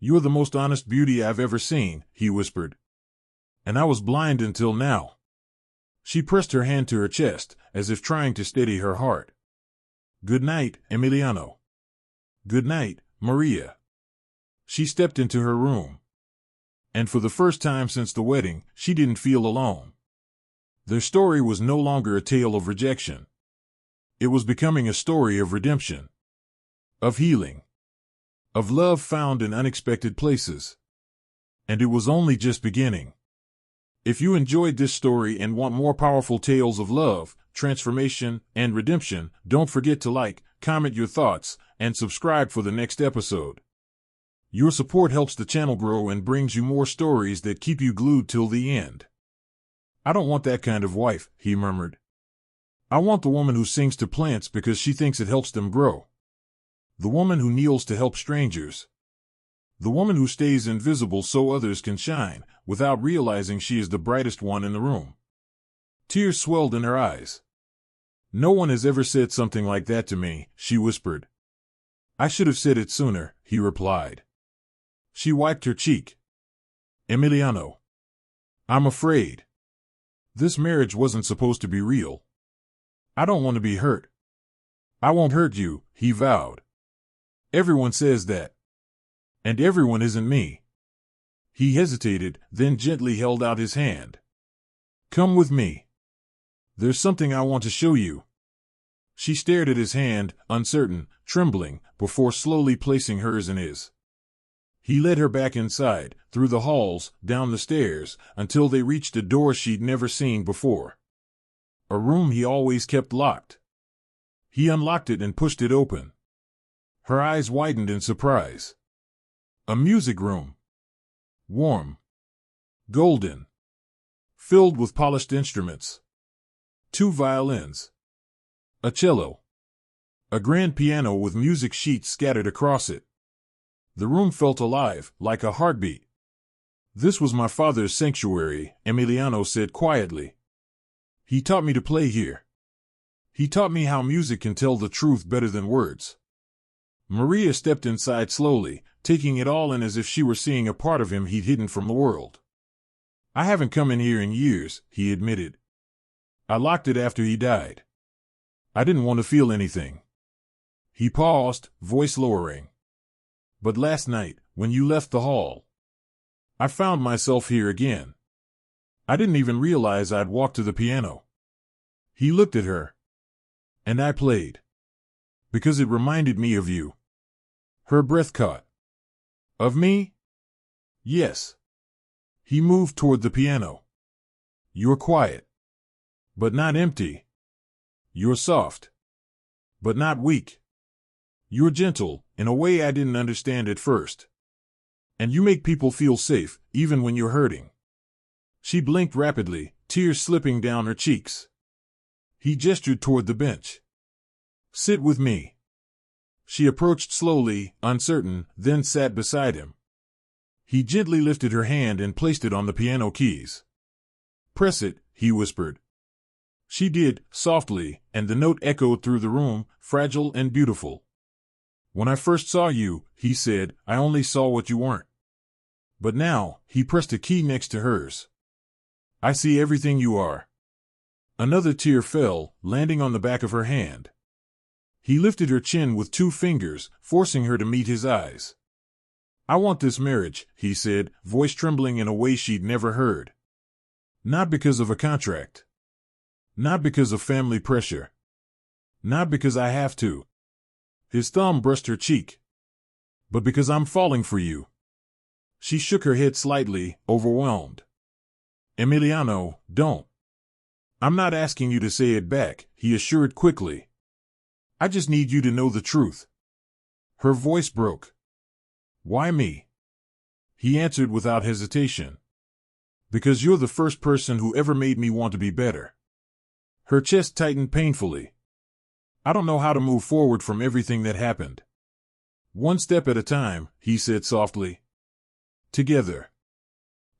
You're the most honest beauty I've ever seen, he whispered. And I was blind until now. She pressed her hand to her chest, as if trying to steady her heart. Good night, Emiliano. Good night, Maria. She stepped into her room. And for the first time since the wedding, she didn't feel alone. Their story was no longer a tale of rejection. It was becoming a story of redemption, of healing, of love found in unexpected places. And it was only just beginning. If you enjoyed this story and want more powerful tales of love, transformation, and redemption, don't forget to like, comment your thoughts, and subscribe for the next episode. Your support helps the channel grow and brings you more stories that keep you glued till the end. I don't want that kind of wife, he murmured. I want the woman who sings to plants because she thinks it helps them grow. The woman who kneels to help strangers. The woman who stays invisible so others can shine, without realizing she is the brightest one in the room. Tears swelled in her eyes. No one has ever said something like that to me, she whispered. I should have said it sooner, he replied. She wiped her cheek. Emiliano. I'm afraid. This marriage wasn't supposed to be real. I don't want to be hurt. I won't hurt you, he vowed. Everyone says that. And everyone isn't me. He hesitated, then gently held out his hand. Come with me. There's something I want to show you. She stared at his hand, uncertain, trembling, before slowly placing hers in his. He led her back inside, through the halls, down the stairs, until they reached a door she'd never seen before. A room he always kept locked. He unlocked it and pushed it open. Her eyes widened in surprise. A music room. Warm. Golden. Filled with polished instruments. 2 violins. A cello. A grand piano with music sheets scattered across it. The room felt alive, like a heartbeat. This was my father's sanctuary, Emiliano said quietly. He taught me to play here. He taught me how music can tell the truth better than words. Maria stepped inside slowly, taking it all in as if she were seeing a part of him he'd hidden from the world. I haven't come in here in years, he admitted. I locked it after he died. I didn't want to feel anything. He paused, voice lowering. But last night, when you left the hall, I found myself here again. I didn't even realize I'd walked to the piano. He looked at her. And I played. Because it reminded me of you. Her breath caught. Of me? Yes. He moved toward the piano. You're quiet. But not empty. You're soft. But not weak. You're gentle, in a way I didn't understand at first. And you make people feel safe, even when you're hurting. She blinked rapidly, tears slipping down her cheeks. He gestured toward the bench. Sit with me. She approached slowly, uncertain, then sat beside him. He gently lifted her hand and placed it on the piano keys. Press it, he whispered. She did, softly, and the note echoed through the room, fragile and beautiful. When I first saw you, he said, I only saw what you weren't. But now, he pressed a key next to hers. I see everything you are. Another tear fell, landing on the back of her hand. He lifted her chin with 2 fingers, forcing her to meet his eyes. I want this marriage, he said, voice trembling in a way she'd never heard. Not because of a contract. Not because of family pressure. Not because I have to. His thumb brushed her cheek. But because I'm falling for you. She shook her head slightly, overwhelmed. Emiliano, don't. I'm not asking you to say it back, he assured quickly. I just need you to know the truth. Her voice broke. Why me? He answered without hesitation. Because you're the first person who ever made me want to be better. Her chest tightened painfully. I don't know how to move forward from everything that happened. One step at a time, he said softly. Together.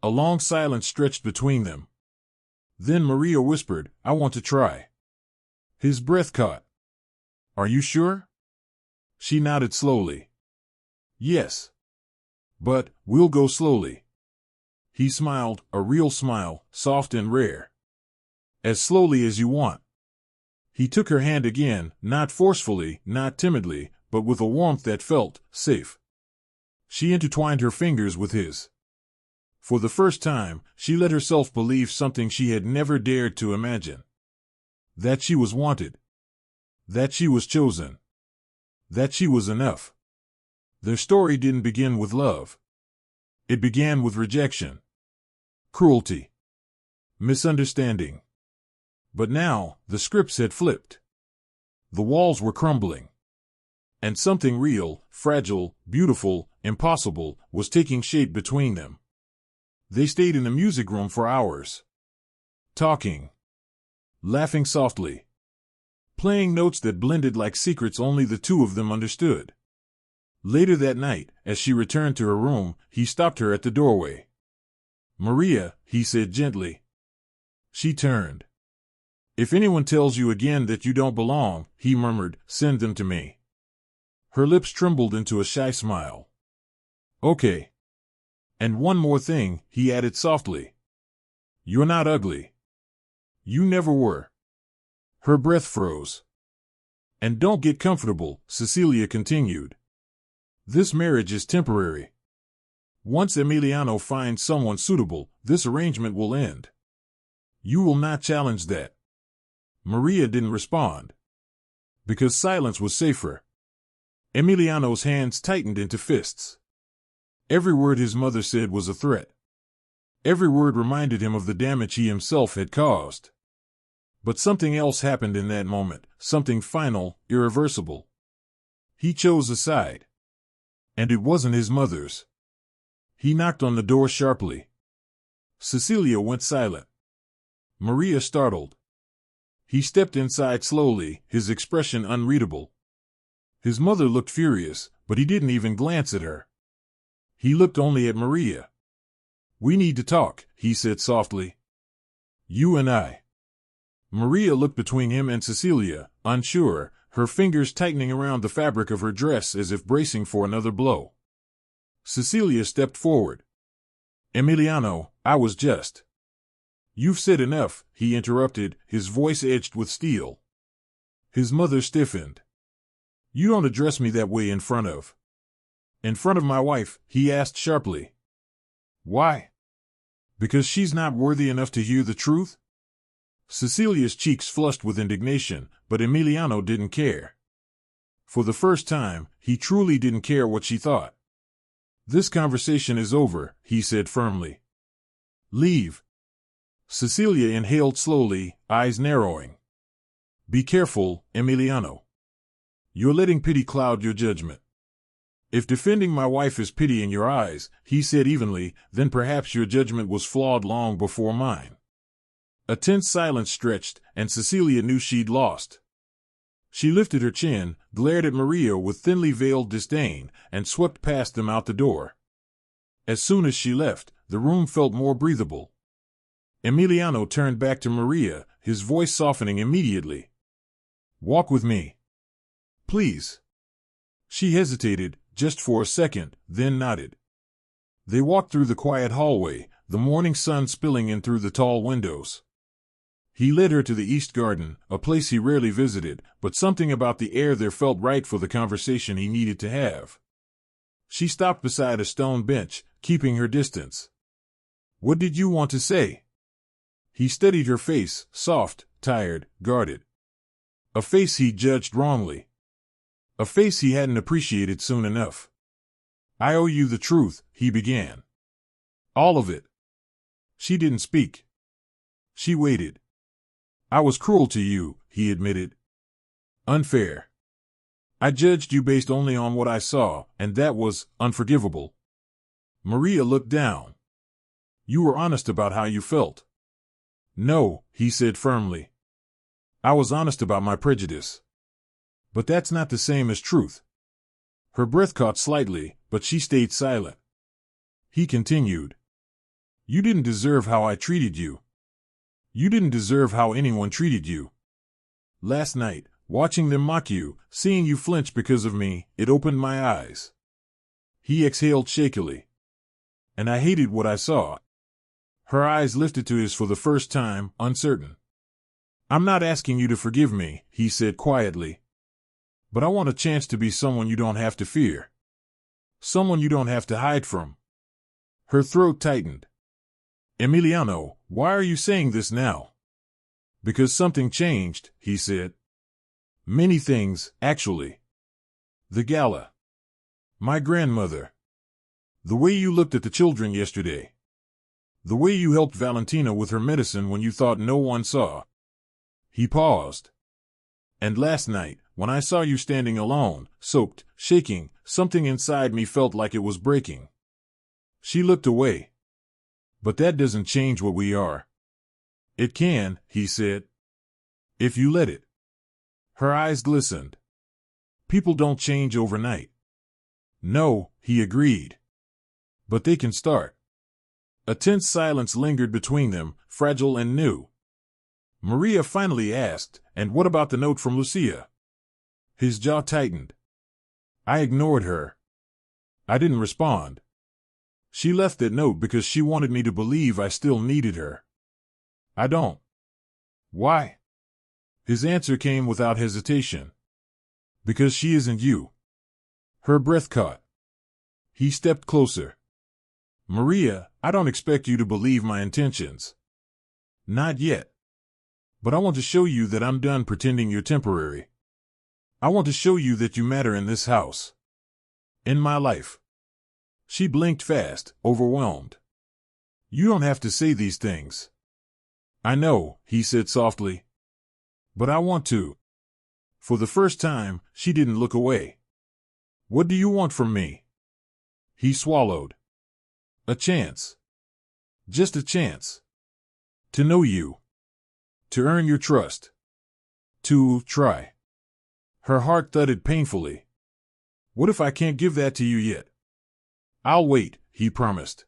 A long silence stretched between them. Then Maria whispered, I want to try. His breath caught. Are you sure? She nodded slowly. Yes. But we'll go slowly. He smiled, a real smile, soft and rare. As slowly as you want. He took her hand again, not forcefully, not timidly, but with a warmth that felt safe. She intertwined her fingers with his. For the first time, she let herself believe something she had never dared to imagine. That she was wanted. That she was chosen. That she was enough. Their story didn't begin with love. It began with rejection. Cruelty. Misunderstanding. But now, the scripts had flipped. The walls were crumbling. And something real, fragile, beautiful, impossible, was taking shape between them. They stayed in the music room for hours. Talking. Laughing softly. Playing notes that blended like secrets only the two of them understood. Later that night, as she returned to her room, he stopped her at the doorway. "Maria," he said gently. She turned. "If anyone tells you again that you don't belong," he murmured, "send them to me." Her lips trembled into a shy smile. "Okay. And one more thing," he added softly. "You're not ugly. You never were." Her breath froze. "And don't get comfortable," Cecilia continued. "This marriage is temporary. Once Emiliano finds someone suitable, this arrangement will end. You will not challenge that." Maria didn't respond. Because silence was safer. Emiliano's hands tightened into fists. Every word his mother said was a threat. Every word reminded him of the damage he himself had caused. But something else happened in that moment, something final, irreversible. He chose a side. And it wasn't his mother's. He knocked on the door sharply. Cecilia went silent. Maria startled. He stepped inside slowly, his expression unreadable. His mother looked furious, but he didn't even glance at her. He looked only at Maria. "We need to talk," he said softly. "You and I." Maria looked between him and Cecilia, unsure, her fingers tightening around the fabric of her dress as if bracing for another blow. Cecilia stepped forward. "Emiliano, I was just—" "You've said enough," he interrupted, his voice edged with steel. His mother stiffened. "You don't address me that way in front of—" "In front of my wife," he asked sharply. "Why? Because she's not worthy enough to hear the truth?" Cecilia's cheeks flushed with indignation, but Emiliano didn't care. For the first time, he truly didn't care what she thought. "This conversation is over," he said firmly. "Leave." Cecilia inhaled slowly, eyes narrowing. "Be careful, Emiliano. You're letting pity cloud your judgment. If defending my wife is pity in your eyes," he said evenly, "then perhaps your judgment was flawed long before mine." A tense silence stretched, and Cecilia knew she'd lost. She lifted her chin, glared at Maria with thinly veiled disdain, and swept past them out the door. As soon as she left, the room felt more breathable. Emiliano turned back to Maria, his voice softening immediately. "Walk with me. Please." She hesitated, just for a second, then nodded. They walked through the quiet hallway, the morning sun spilling in through the tall windows. He led her to the East Garden, a place he rarely visited, but something about the air there felt right for the conversation he needed to have. She stopped beside a stone bench, keeping her distance. "What did you want to say?" He studied her face, soft, tired, guarded. A face he judged wrongly. A face he hadn't appreciated soon enough. "I owe you the truth," he began. "All of it." She didn't speak. She waited. "I was cruel to you," he admitted. "Unfair. I judged you based only on what I saw, and that was unforgivable." Maria looked down. "You were honest about how you felt." "No," he said firmly. "I was honest about my prejudice. But that's not the same as truth." Her breath caught slightly, but she stayed silent. He continued. "You didn't deserve how I treated you. You didn't deserve how anyone treated you. Last night, watching them mock you, seeing you flinch because of me, it opened my eyes." He exhaled shakily. and I hated what I saw. Her eyes lifted to his for the first time, uncertain. I'm not asking you to forgive me, he said quietly. But I want a chance to be someone you don't have to fear. Someone you don't have to hide from. Her throat tightened. Emiliano, why are you saying this now? Because something changed, he said. Many things, actually. The gala. My grandmother. The way you looked at the children yesterday. The way you helped Valentina with her medicine when you thought no one saw. He paused. And last night, when I saw you standing alone, soaked, shaking, something inside me felt like it was breaking. She looked away. But that doesn't change what we are. It can, he said. If you let it. Her eyes glistened. People don't change overnight. No, he agreed. But they can start. A tense silence lingered between them, fragile and new. Maria finally asked, and what about the note from Lucia? His jaw tightened. I ignored her. I didn't respond. She left that note because she wanted me to believe I still needed her. I don't. Why? His answer came without hesitation. Because she isn't you. Her breath caught. He stepped closer. Maria, I don't expect you to believe my intentions. Not yet. But I want to show you that I'm done pretending you're temporary. I want to show you that you matter in this house. In my life. She blinked fast, overwhelmed. You don't have to say these things. I know, he said softly. But I want to. For the first time, she didn't look away. What do you want from me? He swallowed. A chance. Just a chance. To know you. To earn your trust. To try. Her heart thudded painfully. What if I can't give that to you yet? I'll wait, he promised.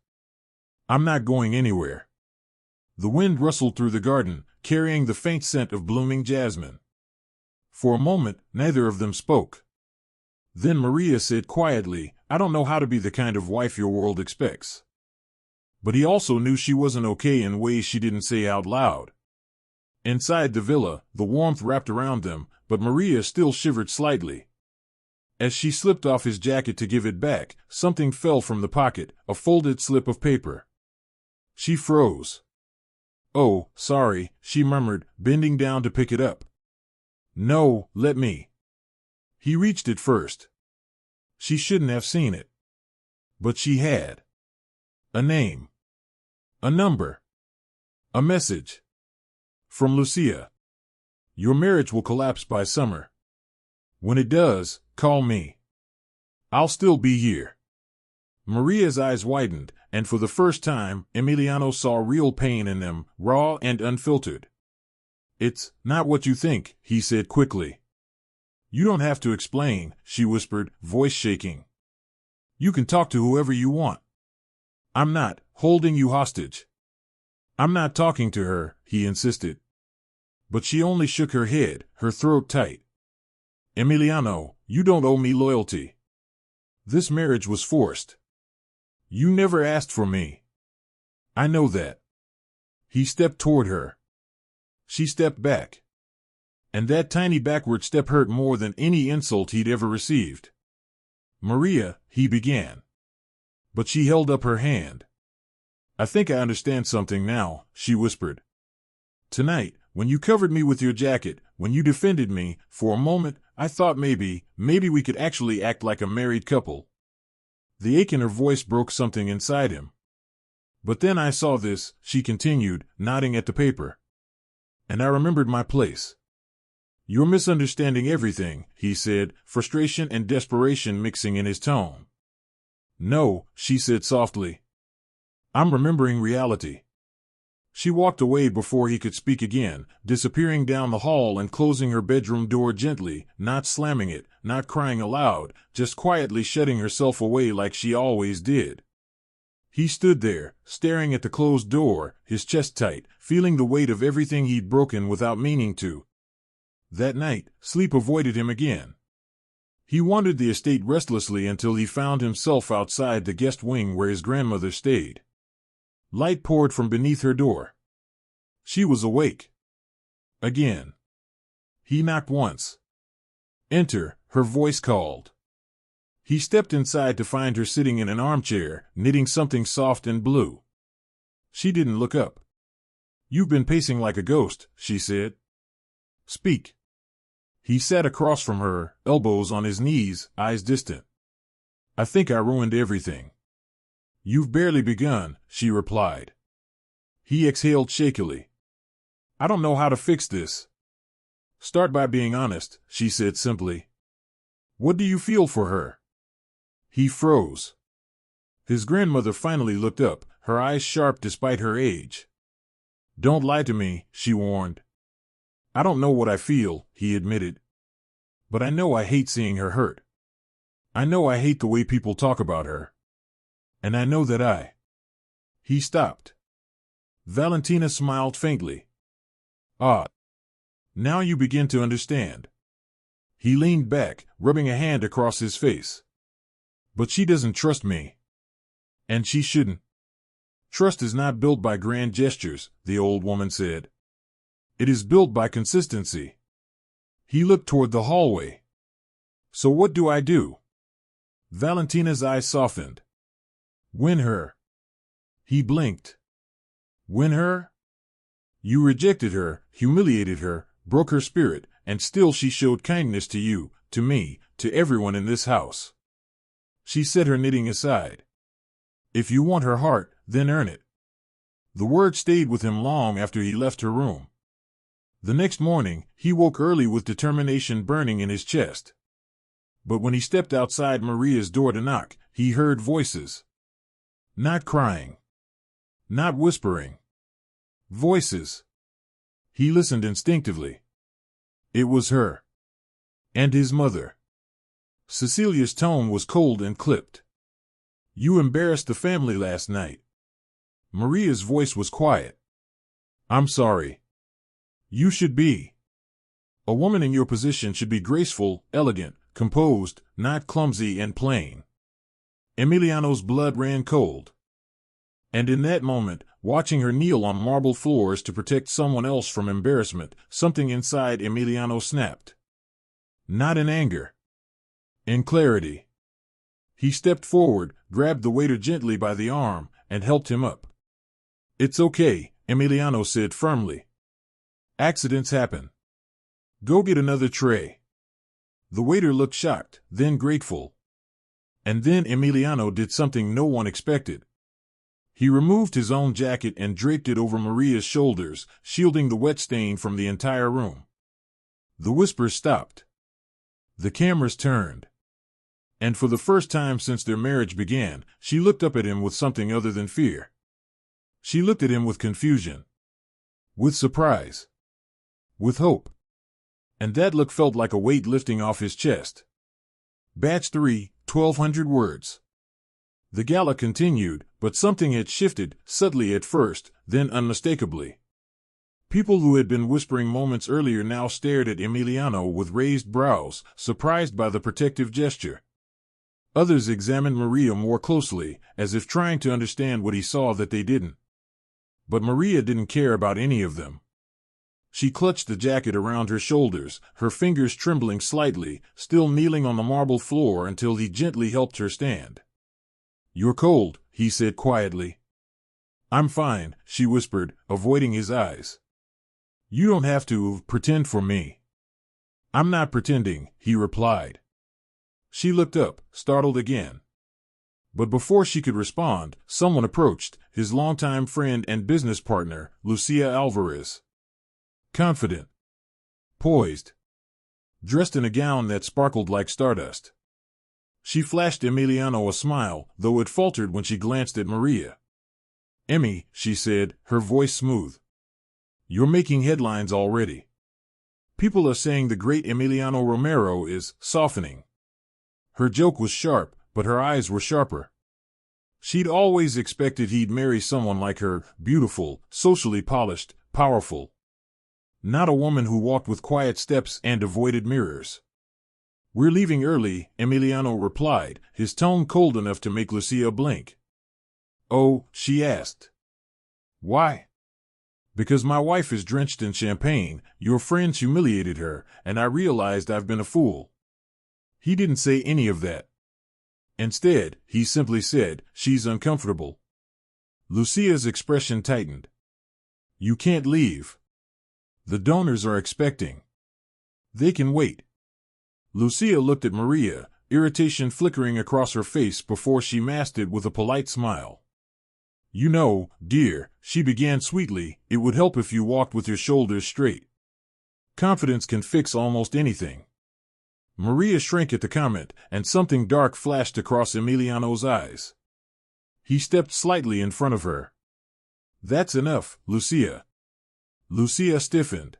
I'm not going anywhere. The wind rustled through the garden, carrying the faint scent of blooming jasmine. For a moment, neither of them spoke. Then Maria said quietly, I don't know how to be the kind of wife your world expects. But he also knew she wasn't okay in ways she didn't say out loud. Inside the villa, the warmth wrapped around them, but Maria still shivered slightly. As she slipped off his jacket to give it back, something fell from the pocket, a folded slip of paper. She froze. Oh, sorry, she murmured, bending down to pick it up. No, let me. He reached it first. She shouldn't have seen it. But she had. A name. A number. A message. From Lucia. Your marriage will collapse by summer. When it does, call me. I'll still be here. Maria's eyes widened, and for the first time, Emiliano saw real pain in them, raw and unfiltered. It's not what you think, he said quickly. You don't have to explain, she whispered, voice shaking. You can talk to whoever you want. I'm not holding you hostage. I'm not talking to her, he insisted. But she only shook her head, her throat tight. Emiliano, you don't owe me loyalty. This marriage was forced. You never asked for me. I know that. He stepped toward her. She stepped back. And that tiny backward step hurt more than any insult he'd ever received. Maria, he began. But she held up her hand. I think I understand something now, she whispered. Tonight, when you covered me with your jacket, when you defended me, for a moment, I thought maybe we could actually act like a married couple. The ache in her voice broke something inside him. But then I saw this, she continued, nodding at the paper. And I remembered my place. You're misunderstanding everything, he said, frustration and desperation mixing in his tone. No, she said softly. I'm remembering reality. She walked away before he could speak again, disappearing down the hall and closing her bedroom door gently, not slamming it, not crying aloud, just quietly shutting herself away like she always did. He stood there, staring at the closed door, his chest tight, feeling the weight of everything he'd broken without meaning to. That night, sleep avoided him again. He wandered the estate restlessly until he found himself outside the guest wing where his grandmother stayed. Light poured from beneath her door. She was awake. Again. He knocked once. "Enter," her voice called. He stepped inside to find her sitting in an armchair, knitting something soft and blue. She didn't look up. "You've been pacing like a ghost," she said. "Speak." He sat across from her, elbows on his knees, eyes distant. "I think I ruined everything." "You've barely begun," she replied. He exhaled shakily. "I don't know how to fix this." "Start by being honest," she said simply. "What do you feel for her?" He froze. His grandmother finally looked up, her eyes sharp despite her age. "Don't lie to me," she warned. "I don't know what I feel," he admitted. "But I know I hate seeing her hurt. I know I hate the way people talk about her. And I know that I—" He stopped. Valentina smiled faintly. "Ah. Now you begin to understand." He leaned back, rubbing a hand across his face. "But she doesn't trust me. And she shouldn't." "Trust is not built by grand gestures," the old woman said. "It is built by consistency." He looked toward the hallway. "So what do I do?" Valentina's eyes softened. "Win her." He blinked. "Win her?" "You rejected her, humiliated her, broke her spirit, and still she showed kindness to you, to me, to everyone in this house." She set her knitting aside. "If you want her heart, then earn it." The word stayed with him long after he left her room. The next morning, he woke early with determination burning in his chest. But when he stepped outside Maria's door to knock, he heard voices. Not crying. Not whispering. Voices. He listened instinctively. It was her. And his mother. Cecilia's tone was cold and clipped. "You embarrassed the family last night." Maria's voice was quiet. "I'm sorry." "You should be. A woman in your position should be graceful, elegant, composed, not clumsy and plain." Emiliano's blood ran cold. And in that moment, watching her kneel on marble floors to protect someone else from embarrassment, something inside Emiliano snapped. Not in anger. In clarity. He stepped forward, grabbed the waiter gently by the arm, and helped him up. "It's okay," Emiliano said firmly. "Accidents happen. Go get another tray." The waiter looked shocked, then grateful. And then Emiliano did something no one expected. He removed his own jacket and draped it over Maria's shoulders, shielding the wet stain from the entire room. The whispers stopped. The cameras turned. And for the first time since their marriage began, she looked up at him with something other than fear. She looked at him with confusion. With surprise. With hope. And that look felt like a weight lifting off his chest. Batch 3, 1,200 words. The gala continued, but something had shifted, subtly at first, then unmistakably. People who had been whispering moments earlier now stared at Emiliano with raised brows, surprised by the protective gesture. Others examined Maria more closely, as if trying to understand what he saw that they didn't. But Maria didn't care about any of them. She clutched the jacket around her shoulders, her fingers trembling slightly, still kneeling on the marble floor until he gently helped her stand. "You're cold," he said quietly. "I'm fine," she whispered, avoiding his eyes. "You don't have to pretend for me." "I'm not pretending," he replied. She looked up, startled again. But before she could respond, someone approached, his longtime friend and business partner, Lucia Alvarez. Confident. Poised. Dressed in a gown that sparkled like stardust. She flashed Emiliano a smile, though it faltered when she glanced at Maria. "Emmy," she said, her voice smooth. "You're making headlines already. People are saying the great Emiliano Romero is softening." Her joke was sharp, but her eyes were sharper. She'd always expected he'd marry someone like her, beautiful, socially polished, powerful. Not a woman who walked with quiet steps and avoided mirrors. We're leaving early, Emiliano replied, his tone cold enough to make Lucia blink. Oh, she asked. Why? Because my wife is drenched in champagne, your friends humiliated her, and I realized I've been a fool. He didn't say any of that. Instead, he simply said, she's uncomfortable. Lucia's expression tightened. You can't leave. The donors are expecting. They can wait. Lucia looked at Maria, irritation flickering across her face before she masked it with a polite smile. You know, dear, she began sweetly, it would help if you walked with your shoulders straight. Confidence can fix almost anything. Maria shrank at the comment, and something dark flashed across Emiliano's eyes. He stepped slightly in front of her. That's enough, Lucia. Lucia stiffened.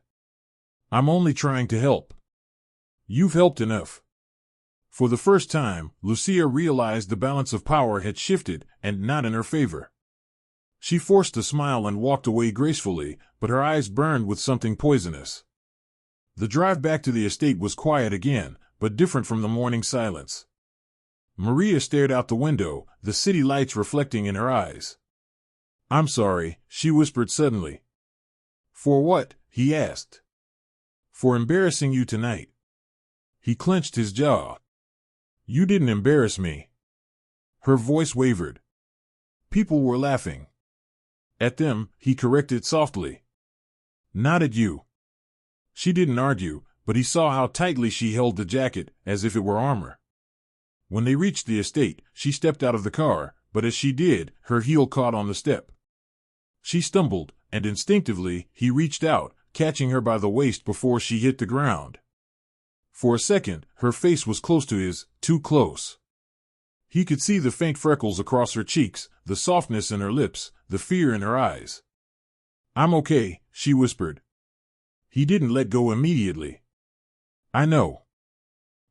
I'm only trying to help. You've helped enough. For the first time, Lucia realized the balance of power had shifted, and not in her favor. She forced a smile and walked away gracefully, but her eyes burned with something poisonous. The drive back to the estate was quiet again, but different from the morning silence. Maria stared out the window, the city lights reflecting in her eyes. I'm sorry, she whispered suddenly. For what? He asked. For embarrassing you tonight. He clenched his jaw. You didn't embarrass me. Her voice wavered. People were laughing. At them, he corrected softly. Not at you. She didn't argue, but he saw how tightly she held the jacket, as if it were armor. When they reached the estate, she stepped out of the car, but as she did, her heel caught on the step. She stumbled, and instinctively, he reached out, catching her by the waist before she hit the ground. For a second, her face was close to his, too close. He could see the faint freckles across her cheeks, the softness in her lips, the fear in her eyes. I'm okay, she whispered. He didn't let go immediately. I know.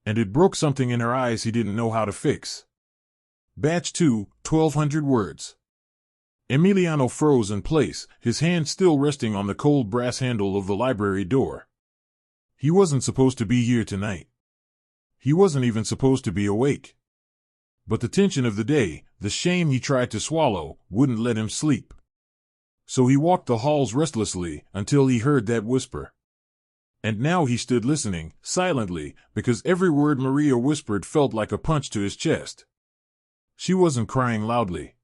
And it broke something in her eyes he didn't know how to fix. Batch 2, 1200 words. Emiliano froze in place, his hand still resting on the cold brass handle of the library door. He wasn't supposed to be here tonight. He wasn't even supposed to be awake. But the tension of the day, the shame he tried to swallow, wouldn't let him sleep. So he walked the halls restlessly until he heard that whisper. And now he stood listening, silently, because every word Maria whispered felt like a punch to his chest. She wasn't crying loudly.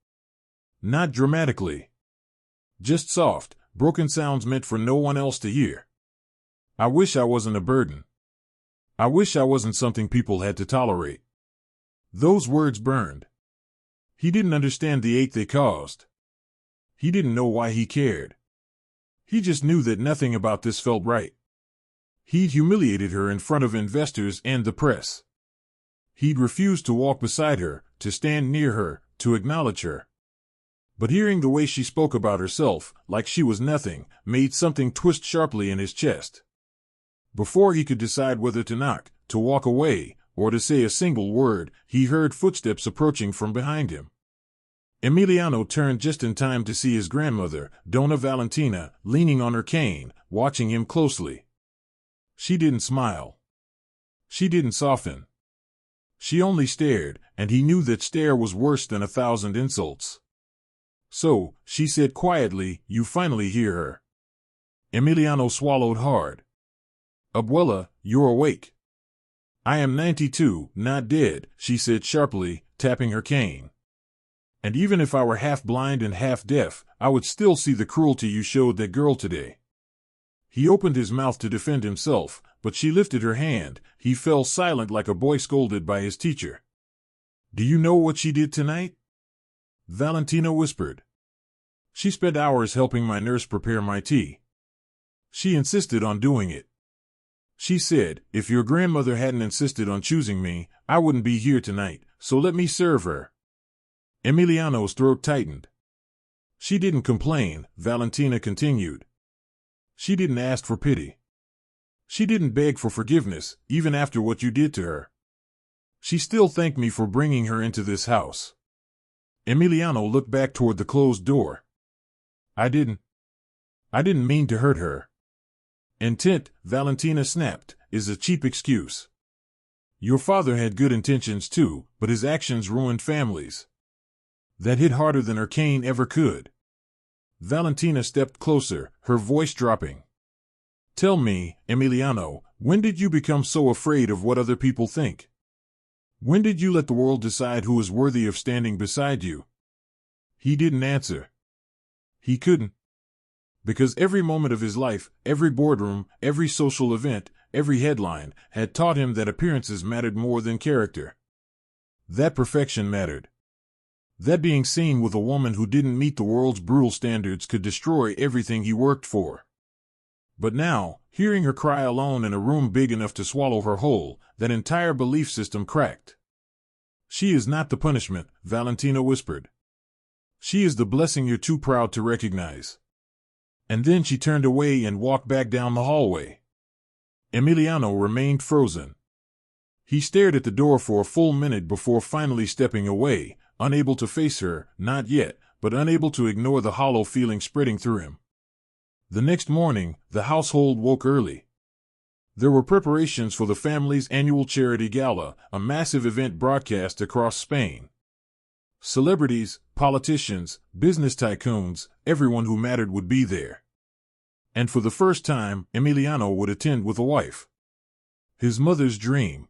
Not dramatically. Just soft, broken sounds meant for no one else to hear. I wish I wasn't a burden. I wish I wasn't something people had to tolerate. Those words burned. He didn't understand the ache they caused. He didn't know why he cared. He just knew that nothing about this felt right. He'd humiliated her in front of investors and the press. He'd refused to walk beside her, to stand near her, to acknowledge her. But hearing the way she spoke about herself, like she was nothing, made something twist sharply in his chest. Before he could decide whether to knock, to walk away, or to say a single word, he heard footsteps approaching from behind him. Emiliano turned just in time to see his grandmother, Donna Valentina, leaning on her cane, watching him closely. She didn't smile. She didn't soften. She only stared, and he knew that stare was worse than 1,000 insults. So, she said quietly, you finally hear her. Emiliano swallowed hard. Abuela, you're awake. I am 92, not dead, she said sharply, tapping her cane. And even if I were half blind and half deaf, I would still see the cruelty you showed that girl today. He opened his mouth to defend himself, but she lifted her hand. He fell silent like a boy scolded by his teacher. Do you know what she did tonight? Valentina whispered. She spent hours helping my nurse prepare my tea. She insisted on doing it. She said, if your grandmother hadn't insisted on choosing me, I wouldn't be here tonight, so let me serve her. Emiliano's throat tightened. She didn't complain, Valentina continued. She didn't ask for pity. She didn't beg for forgiveness, even after what you did to her. She still thanked me for bringing her into this house. Emiliano looked back toward the closed door. I didn't mean to hurt her. Intent, Valentina snapped, is a cheap excuse. Your father had good intentions too, but his actions ruined families. That hit harder than her cane ever could. Valentina stepped closer, her voice dropping. Tell me, Emiliano, when did you become so afraid of what other people think? When did you let the world decide who is worthy of standing beside you? He didn't answer. He couldn't. Because every moment of his life, every boardroom, every social event, every headline, had taught him that appearances mattered more than character. That perfection mattered. That being seen with a woman who didn't meet the world's brutal standards could destroy everything he worked for. But now, hearing her cry alone in a room big enough to swallow her whole, that entire belief system cracked. She is not the punishment, Valentina whispered. She is the blessing you're too proud to recognize. And then she turned away and walked back down the hallway. Emiliano remained frozen. He stared at the door for a full minute before finally stepping away, unable to face her, not yet, but unable to ignore the hollow feeling spreading through him. The next morning, the household woke early. There were preparations for the family's annual charity gala, a massive event broadcast across Spain. Celebrities, politicians, business tycoons, everyone who mattered would be there. And for the first time, Emiliano would attend with a wife. His mother's dream.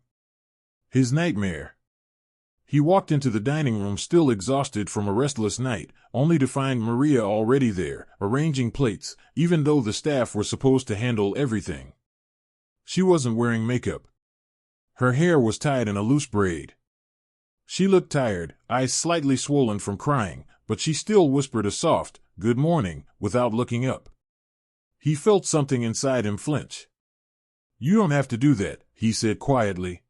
His nightmare. He walked into the dining room still exhausted from a restless night, only to find Maria already there, arranging plates, even though the staff were supposed to handle everything. She wasn't wearing makeup. Her hair was tied in a loose braid. She looked tired, eyes slightly swollen from crying, but she still whispered a soft, "Good morning," without looking up. He felt something inside him flinch. "You don't have to do that," he said quietly.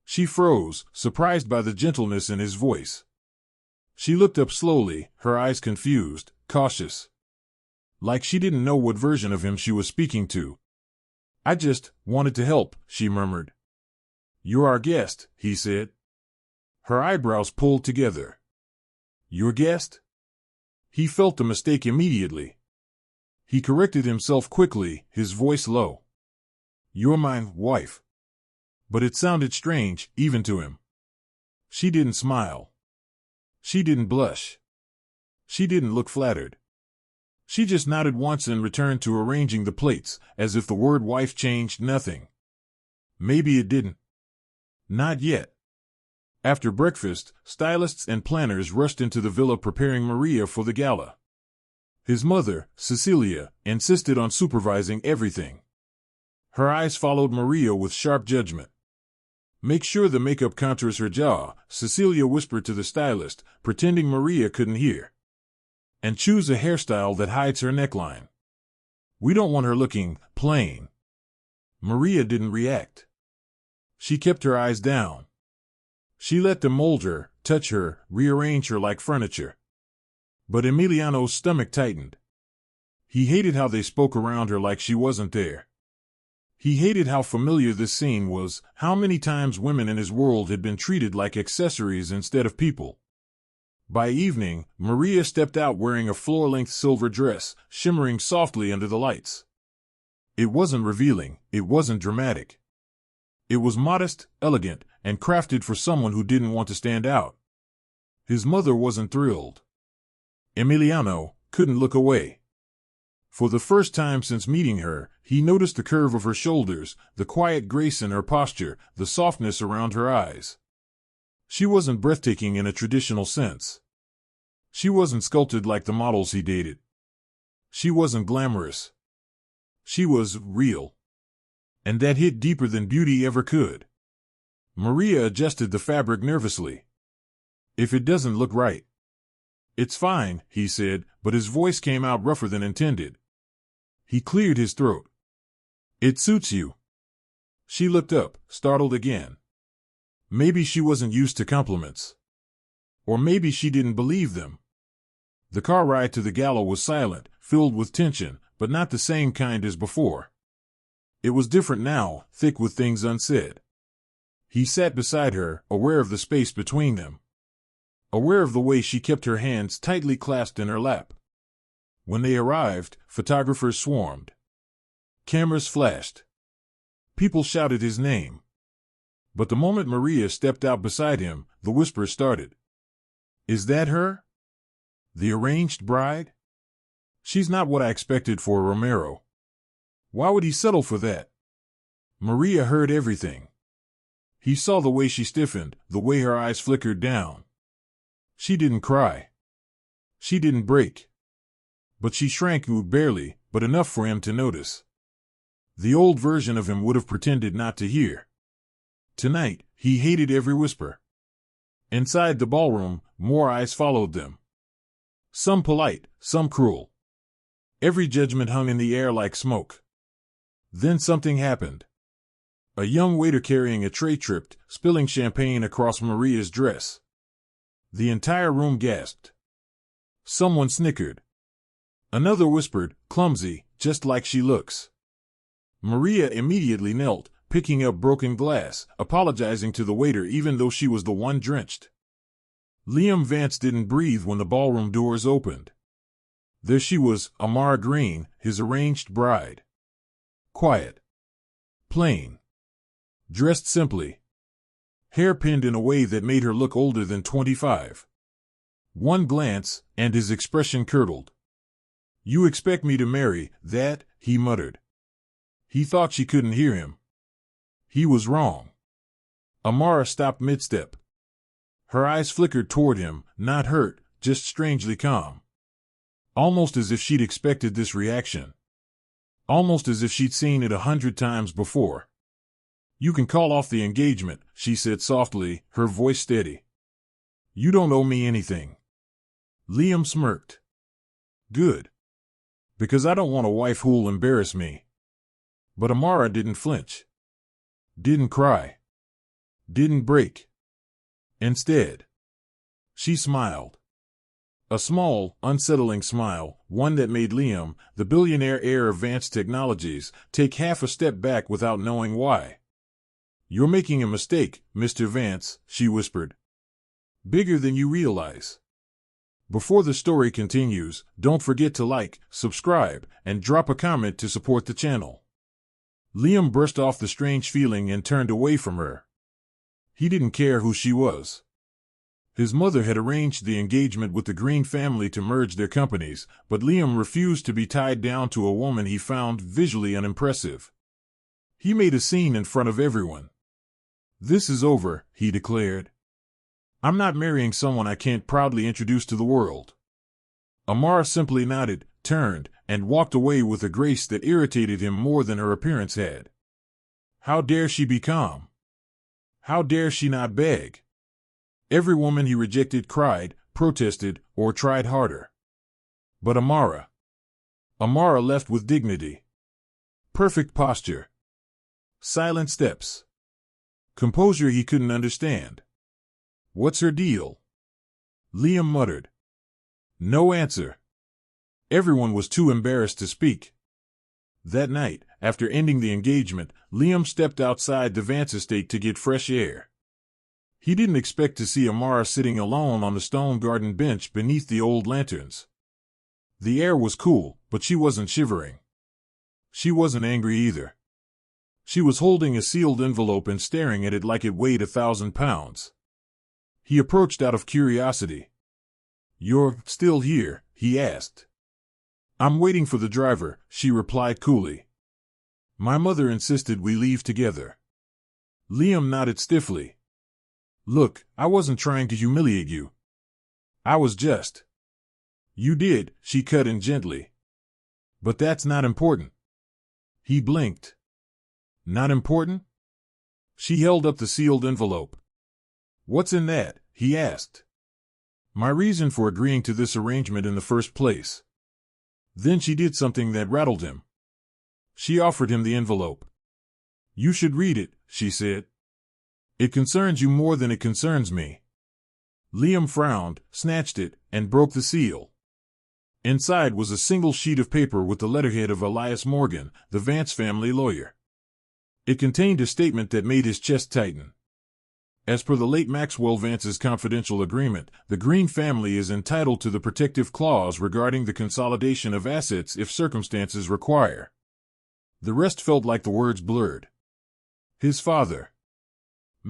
She froze, surprised by the gentleness in his voice. She looked up slowly, her eyes confused, cautious. Like she didn't know what version of him she was speaking to. "I just wanted to help," she murmured. "You're our guest," he said. Her eyebrows pulled together. "Your guest?" He felt the mistake immediately. He corrected himself quickly, his voice low. "You're my wife." But it sounded strange, even to him. She didn't smile. She didn't blush. She didn't look flattered. She just nodded once and returned to arranging the plates, as if the word wife changed nothing. Maybe it didn't. Not yet. After breakfast, stylists and planners rushed into the villa preparing Maria for the gala. His mother, Cecilia, insisted on supervising everything. Her eyes followed Maria with sharp judgment. "Make sure the makeup contours her jaw," Cecilia whispered to the stylist, pretending Maria couldn't hear. "And choose a hairstyle that hides her neckline. We don't want her looking plain." Maria didn't react. She kept her eyes down. She let them mold her, touch her, rearrange her like furniture. But Emiliano's stomach tightened. He hated how they spoke around her like she wasn't there. He hated how familiar this scene was, how many times women in his world had been treated like accessories instead of people. By evening, Maria stepped out wearing a floor-length silver dress, shimmering softly under the lights. It wasn't revealing, it wasn't dramatic. It was modest, elegant, and crafted for someone who didn't want to stand out. His mother wasn't thrilled. Emiliano couldn't look away. For the first time since meeting her, he noticed the curve of her shoulders, the quiet grace in her posture, the softness around her eyes. She wasn't breathtaking in a traditional sense. She wasn't sculpted like the models he dated. She wasn't glamorous. She was real. And that hit deeper than beauty ever could. Maria adjusted the fabric nervously. "If it doesn't look right." "It's fine," he said, but his voice came out rougher than intended. He cleared his throat. "It suits you." She looked up, startled again. Maybe she wasn't used to compliments. Or maybe she didn't believe them. The car ride to the gala was silent, filled with tension, but not the same kind as before. It was different now, thick with things unsaid. He sat beside her, aware of the space between them. Aware of the way she kept her hands tightly clasped in her lap. When they arrived, photographers swarmed. Cameras flashed. People shouted his name. But the moment Maria stepped out beside him, the whispers started. Is that her? The arranged bride? She's not what I expected for Romero. Why would he settle for that? Maria heard everything. He saw the way she stiffened, the way her eyes flickered down. She didn't cry. She didn't break. But she shrank barely, but enough for him to notice. The old version of him would have pretended not to hear. Tonight, he hated every whisper. Inside the ballroom, more eyes followed them. Some polite, some cruel. Every judgment hung in the air like smoke. Then something happened. A young waiter carrying a tray tripped, spilling champagne across Maria's dress. The entire room gasped. Someone snickered. Another whispered, clumsy, just like she looks. Maria immediately knelt, picking up broken glass, apologizing to the waiter even though she was the one drenched. Liam Vance didn't breathe when the ballroom doors opened. There she was, Amara Greene, his arranged bride. Quiet. Plain. Dressed simply. Hair pinned in a way that made her look older than 25. One glance, and his expression curdled. You expect me to marry that? He muttered. He thought she couldn't hear him. He was wrong. Amara stopped mid-step. Her eyes flickered toward him, not hurt, just strangely calm. Almost as if she'd expected this reaction. Almost as if she'd seen it 100 times before. You can call off the engagement, she said softly, her voice steady. You don't owe me anything. Liam smirked. Good. Because I don't want a wife who'll embarrass me. But Amara didn't flinch. Didn't cry. Didn't break. Instead, she smiled. A small, unsettling smile, one that made Liam, the billionaire heir of Vance Technologies, take half a step back without knowing why. You're making a mistake, Mr. Vance, she whispered. Bigger than you realize. Before the story continues, don't forget to like, subscribe, and drop a comment to support the channel. Liam brushed off the strange feeling and turned away from her. He didn't care who she was. His mother had arranged the engagement with the Greene family to merge their companies, but Liam refused to be tied down to a woman he found visually unimpressive. He made a scene in front of everyone. This is over, he declared. I'm not marrying someone I can't proudly introduce to the world. Amara simply nodded, turned, and walked away with a grace that irritated him more than her appearance had. How dare she be calm? How dare she not beg? Every woman he rejected cried, protested, or tried harder. But Amara left with dignity. Perfect posture. Silent steps. Composure he couldn't understand. What's her deal? Liam muttered. No answer. Everyone was too embarrassed to speak. That night, after ending the engagement, Liam stepped outside the Vance estate to get fresh air. He didn't expect to see Amara sitting alone on the stone garden bench beneath the old lanterns. The air was cool, but she wasn't shivering. She wasn't angry either. She was holding a sealed envelope and staring at it like it weighed 1,000 pounds. He approached out of curiosity. You're still here? He asked. I'm waiting for the driver, she replied coolly. My mother insisted we leave together. Liam nodded stiffly. Look, I wasn't trying to humiliate you. I was just. You did, she cut in gently. But that's not important. He blinked. Not important? She held up the sealed envelope. What's in that? He asked. My reason for agreeing to this arrangement in the first place. Then she did something that rattled him. She offered him the envelope. You should read it, she said. It concerns you more than it concerns me. Liam frowned, snatched it, and broke the seal. Inside was a single sheet of paper with the letterhead of Elias Morgan, the Vance family lawyer. It contained a statement that made his chest tighten. As per the late Maxwell Vance's confidential agreement, the Greene family is entitled to the protective clause regarding the consolidation of assets if circumstances require. The rest felt like the words blurred. His father.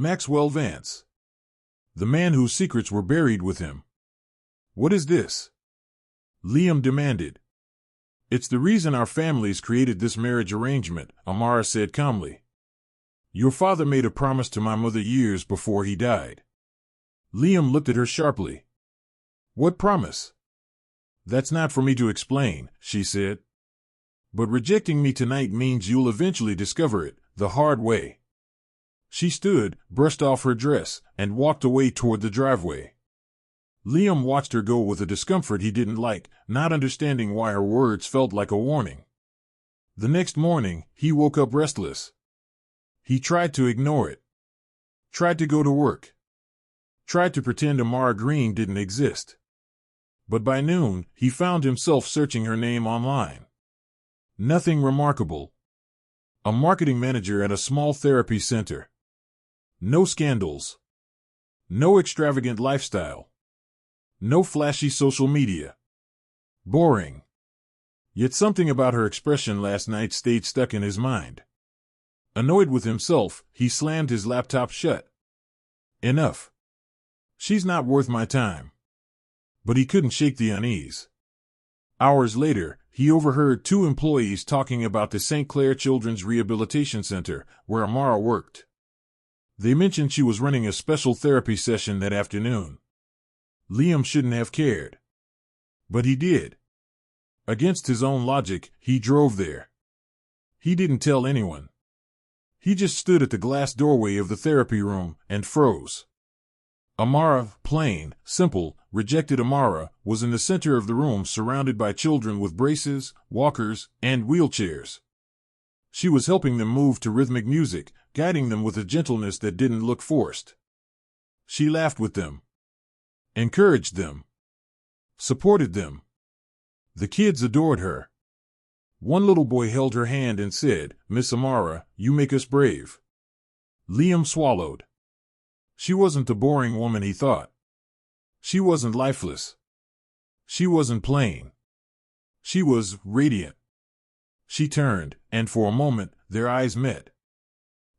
Maxwell Vance. The man whose secrets were buried with him. What is this? Liam demanded. It's the reason our families created this marriage arrangement, Amara said calmly. Your father made a promise to my mother years before he died. Liam looked at her sharply. What promise? That's not for me to explain, she said. But rejecting me tonight means you'll eventually discover it, the hard way. She stood, brushed off her dress, and walked away toward the driveway. Liam watched her go with a discomfort he didn't like, not understanding why her words felt like a warning. The next morning, he woke up restless. He tried to ignore it. Tried to go to work. Tried to pretend Amara Greene didn't exist. But by noon, he found himself searching her name online. Nothing remarkable. A marketing manager at a small therapy center. No scandals. No extravagant lifestyle. No flashy social media. Boring. Yet something about her expression last night stayed stuck in his mind. Annoyed with himself, he slammed his laptop shut. Enough. She's not worth my time. But he couldn't shake the unease. Hours later, he overheard two employees talking about the St. Clair Children's Rehabilitation Center, where Amara worked. They mentioned she was running a special therapy session that afternoon. Liam shouldn't have cared. But he did. Against his own logic, he drove there. He didn't tell anyone. He just stood at the glass doorway of the therapy room and froze. Amara, plain, simple, rejected Amara, was in the center of the room surrounded by children with braces, walkers, and wheelchairs. She was helping them move to rhythmic music, guiding them with a gentleness that didn't look forced. She laughed with them. Encouraged them. Supported them. The kids adored her. One little boy held her hand and said, "Miss Amara, you make us brave." Liam swallowed. She wasn't the boring woman he thought. She wasn't lifeless. She wasn't plain. She was radiant. She turned, and for a moment, their eyes met.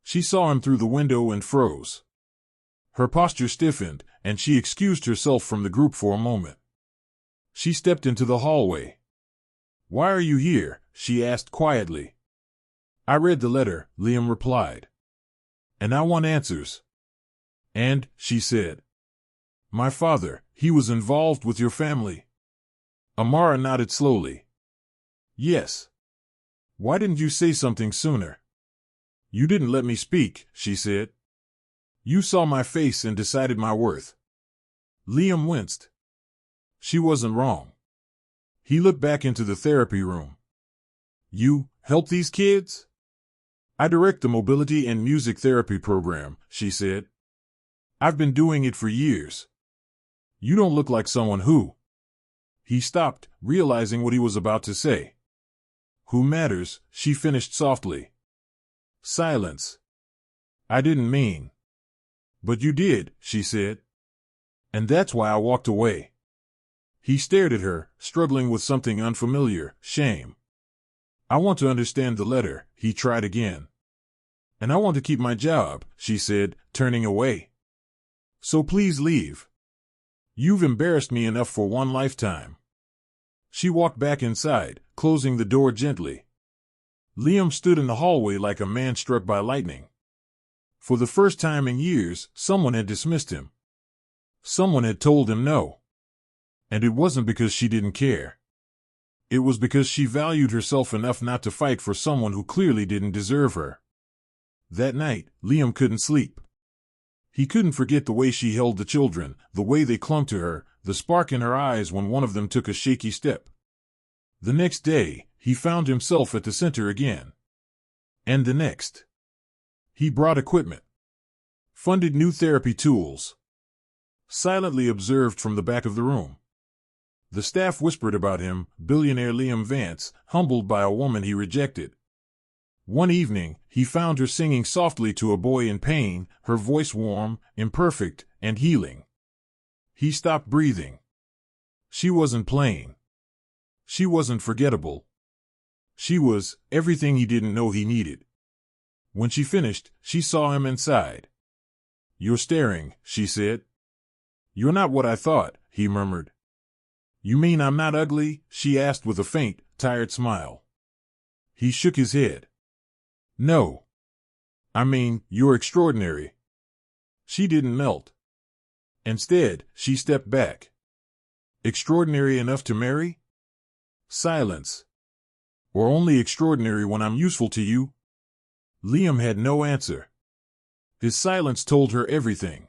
She saw him through the window and froze. Her posture stiffened, and she excused herself from the group for a moment. She stepped into the hallway. "Why are you here?" she asked quietly. "I read the letter," Liam replied. "And I want answers." "And," she said, "my father, he was involved with your family?" Amara nodded slowly. "Yes." "Why didn't you say something sooner?" "You didn't let me speak," she said. "You saw my face and decided my worth." Liam winced. She wasn't wrong. He looked back into the therapy room. "You help these kids?" "I direct the mobility and music therapy program," she said. "I've been doing it for years." "You don't look like someone who—" He stopped, realizing what he was about to say. "Who matters," she finished softly. Silence. "I didn't mean." "But you did," she said. "And that's why I walked away." He stared at her, struggling with something unfamiliar, shame. "I want to understand the letter," he tried again. "And I want to keep my job," she said, turning away. "So please leave. You've embarrassed me enough for one lifetime." She walked back inside, closing the door gently. Liam stood in the hallway like a man struck by lightning. For the first time in years, someone had dismissed him. Someone had told him no. And it wasn't because she didn't care. It was because she valued herself enough not to fight for someone who clearly didn't deserve her. That night, Liam couldn't sleep. He couldn't forget the way she held the children, the way they clung to her, the spark in her eyes when one of them took a shaky step. The next day, he found himself at the center again. And the next. He brought equipment. Funded new therapy tools. Silently observed from the back of the room. The staff whispered about him, Billionaire Liam Vance, humbled by a woman he rejected. One evening, he found her singing softly to a boy in pain, her voice warm, imperfect, and healing. He stopped breathing. She wasn't plain. She wasn't forgettable. She was everything he didn't know he needed. When she finished, she saw him and sighed. You're staring, she said. You're not what I thought, he murmured. You mean I'm not ugly? She asked with a faint, tired smile. He shook his head. No. I mean, you're extraordinary. She didn't melt. Instead, she stepped back. Extraordinary enough to marry? Silence. Or only extraordinary when I'm useful to you? Liam had no answer. His silence told her everything.